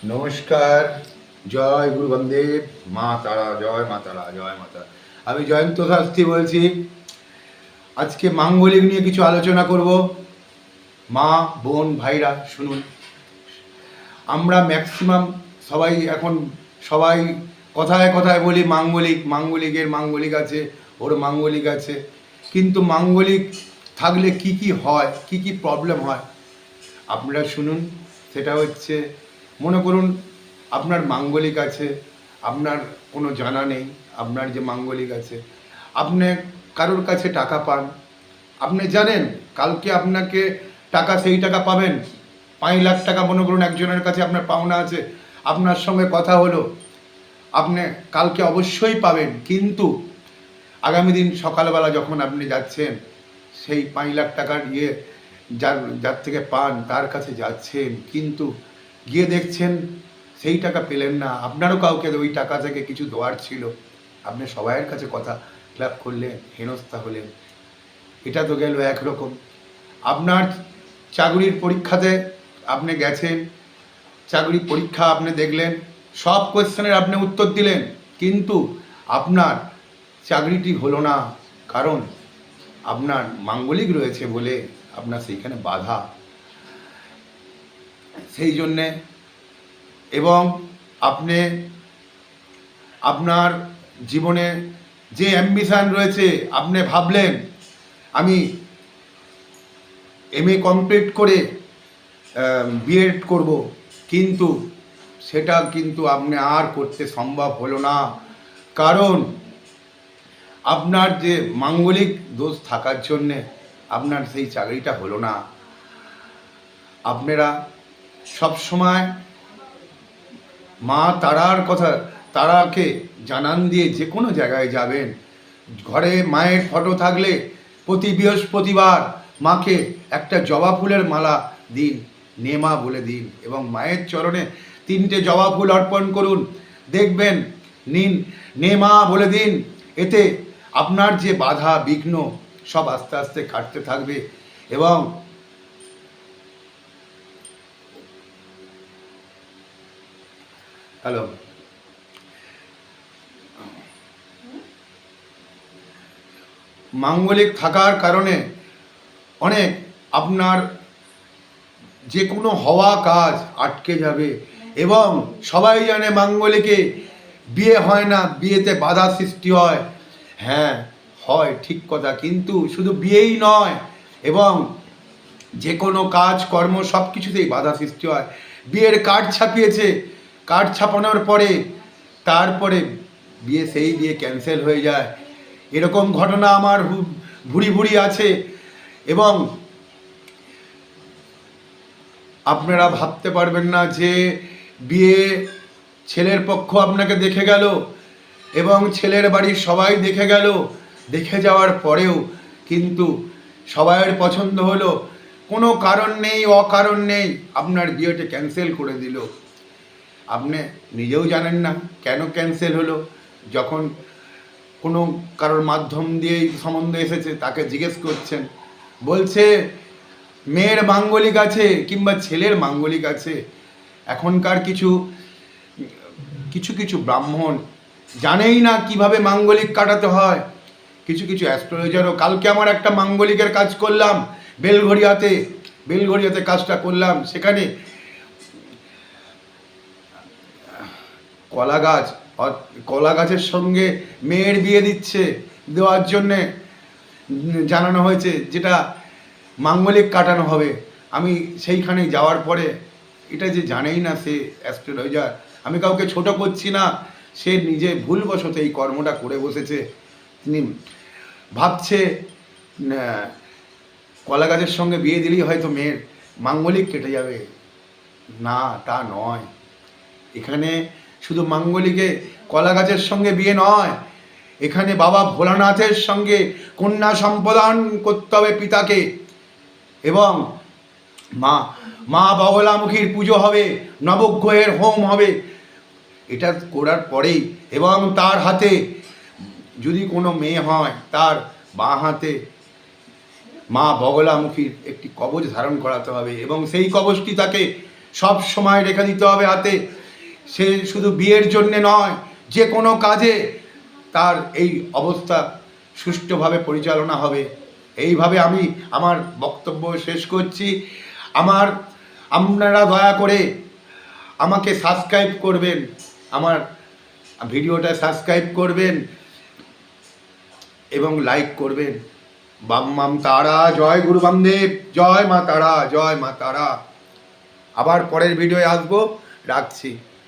নমস্কার। জয় গুরু বামদেব। মা তারা, জয় মা তারা, জয় মা তারা। আমি জয়ন্ত শাস্ত্রী বলছি। আজকে মাঙ্গলিক নিয়ে কিছু আলোচনা করব। মা, বোন, ভাইরা শুনুন। আমরা ম্যাক্সিমাম সবাই কথায় কথায় বলি মাঙ্গলিক আছে, ওর মাঙ্গলিক আছে। কিন্তু মাঙ্গলিক থাকলে কি কি হয়, কি কি প্রবলেম হয় আপনারা শুনুন। সেটা হচ্ছে, মনে করুন আপনার মাঙ্গলিক আছে, আপনার কোনো জানা নেই আপনার যে মাঙ্গলিক আছে, আপনি কারোর কাছে টাকা পান, আপনি জানেন কালকে আপনাকে সেই টাকা পাবেন। 5 লাখ টাকা মনে করুন একজনের কাছে আপনার পাওনা আছে, আপনার সঙ্গে কথা হলো, আপনি কালকে অবশ্যই পাবেন। কিন্তু আগামী দিন সকালবেলা যখন আপনি যাচ্ছেন, সেই 5 লাখ টাকার যার থেকে পান তার কাছে যাচ্ছেন, কিন্তু গিয়ে দেখছেন সেই টাকা পেলেন না। আপনারও কাউকে ওই টাকা থেকে কিছু দেওয়ার ছিল, আপনি সবাইয়ের কাছে কথা ক্লাব করলেন, হেনস্থা হলেন। এটা তো গেল একরকম। আপনার চাকরির পরীক্ষাতে আপনি গেছেন, চাকরি পরীক্ষা আপনি দেখলেন, সব কোয়েশ্চেনের আপনি উত্তর দিলেন, কিন্তু আপনার চাকরিটি হলো না। কারণ আপনার মাঙ্গলিক রয়েছে বলে আপনার সেইখানে বাধা। সেই জন্যে, এবং আপনি আপনার জীবনে যে অ্যাম্বিশান রয়েছে, আপনি ভাবলেন আমি এমএ কমপ্লিট করে বিএড করব, কিন্তু সেটা কিন্তু আপনি আর করতে সম্ভব হলো না। কারণ আপনার যে মাঙ্গলিক দোষ থাকার জন্যে আপনার সেই চাকরিটা হলো না। আপনারা সবসময় মা তারাকে জানান দিয়ে যে কোনো জায়গায় যাবেন, ঘরে মায়ের ফটো থাকলে প্রতি বৃহস্পতিবার মাকে একটা জবা ফুলের মালা দিন, নেমা বলে দিন, এবং মায়ের চরণে 3টে জবা ফুল অর্পণ করুন। দেখবেন নেমা বলে দিন, এতে আপনার যে বাধা বিঘ্ন সব আস্তে আস্তে কাটতে থাকবে। এবং হ্যালো, মাঙ্গলিক থাকার কারণে অনেক আপনার যে কোনো হওয়া কাজ আটকে যাবে। এবং সবাই জানে মাঙ্গলিকে বিয়ে হয় না, বিয়েতে বাধা সৃষ্টি হয়। হ্যাঁ, হয়, ঠিক কথা, কিন্তু শুধু বিয়েই নয়, এবং যে কোনো কাজ কর্ম সব কিছুতেই বাধা সৃষ্টি হয়। বিয়ের কার্ড ছাপিয়েছে, কার্ড ছাপানোর পরে তারপরে সেই বিয়ে ক্যান্সেল হয়ে যায়। এরকম ঘটনা আমার ভুরি ভুরি আছে। এবং আপনারা ভাবতে পারবেন না যে বিয়ে ছেলের পক্ষ আপনাকে দেখে গেল, এবং ছেলের বাড়ির সবাই দেখে গেল, দেখে যাওয়ার পরেও কিন্তু সবাইয়ের পছন্দ হলো, কোনো কারণ নেই, অকারণ নেই, আপনার বিয়েটা ক্যান্সেল করে দিল। আপনি নিজেও জানেন না কেন ক্যান্সেল হলো। যখন কোনো কারোর মাধ্যম দিয়েই সম্বন্ধ এসেছে, তাকে জিজ্ঞেস করছেন, বলছে মেয়ের মাঙ্গলিক আছে কিংবা ছেলের মাঙ্গলিক আছে। এখনকার কিছু কিছু ব্রাহ্মণ জানেই না কিভাবে মাঙ্গলিক কাটাতে হয়। কিছু অ্যাস্ট্রোলজারও, কালকে আমার একটা মাঙ্গলিকের কাজ করলাম বেলঘড়িয়াতে কাজটা করলাম। সেখানে কলা গাছের সঙ্গে মেয়ের বিয়ে দেওয়ার জন্যে জানানো হয়েছে, যেটা মাঙ্গলিক কাটানো হবে। আমি সেইখানে যাওয়ার পরে এটা যে জানেই না সে অ্যাস্ট্রোলজার, আমি কাউকে ছোট করছি না, সে নিজে ভুলবশত এই কর্মটা করে বসেছে। তিনি ভাবছে কলা গাছের সঙ্গে বিয়ে দিলেই হয়তো মেয়ের মাঙ্গলিক কেটে যাবে। না, তা নয়। এখানে শুধু মাঙ্গলিকে কলা গাছের সঙ্গে বিয়ে নয়, এখানে বাবা ভোলানাথের সঙ্গে কন্যা সম্প্রদান করতে হবে পিতাকে। এবং মা বগলামুখীর পুজো হবে, নবগ্রহের হোম হবে। এটা করার পরেই, এবং তার হাতে যদি কোনো মেয়ে হয়, তার বাঁ হাতে মা বগলামুখীর একটি কবচ ধারণ করাতে হবে, এবং সেই কবচটি তাকে সব সময় রেখে দিতে হবে হাতে। সে শুধু বিয়ের জন্যে নয়, যে কোনো কাজে তার এই অবস্থা সুষ্ঠুভাবে পরিচালনা হবে। এইভাবে আমি আমার বক্তব্য শেষ করছি। আপনারা দয়া করে আমাকে সাবস্ক্রাইব করবেন, আমার ভিডিওটা সাবস্ক্রাইব করবেন এবং লাইক করবেন। বাম মাম তারা, জয় গুরু বামদেব, জয় মা তারা, জয় মা তারা। আবার পরের ভিডিওয়ে আসবো, রাখছি।